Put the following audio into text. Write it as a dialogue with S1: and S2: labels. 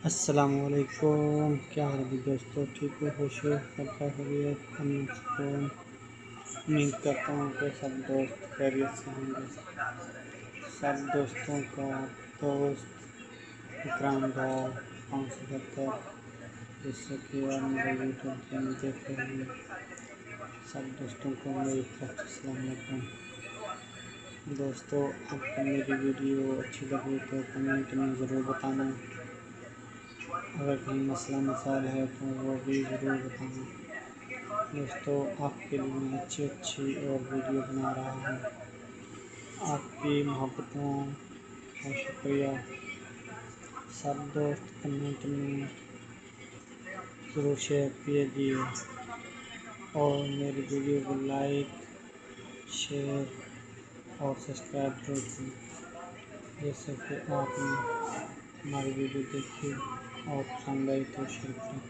S1: السلام علیکم، کیا حال ہے دوستو؟ ٹھیک ہو؟ خوش ہو؟ سب کا خیریت؟ امین سکون؟ امید کرتا ہوں کہ سب دوست خیریت سے ہوں گے۔ سب دوستوں کا دوست اکرام ڈار 570، جس سے کہ آپ میرے یوٹیوب چینل دیکھ رہے ہیں، سب دوستوں کو میری طرف سے السلام علیکم۔ دوستو، آپ کو میری ویڈیو اچھی لگی تو کمنٹ میں ضرور بتانا، اگر کوئی مسئلہ مسائل ہے تو وہ بھی ضرور بتانا۔ دوستو، آپ کے لیے میں اچھی اور ویڈیو بنا رہا ہوں، آپ کی محبتوں کا شکریہ۔ سب دوست کمنٹ میں ضرور شیئر کیجیے اور میری ویڈیو کو لائک، شیئر اور سبسکرائب ضرور کریں، جیسے کہ آپ نے ہماری ویڈیو دیکھی اور پسند آئی تو شیئر کریں۔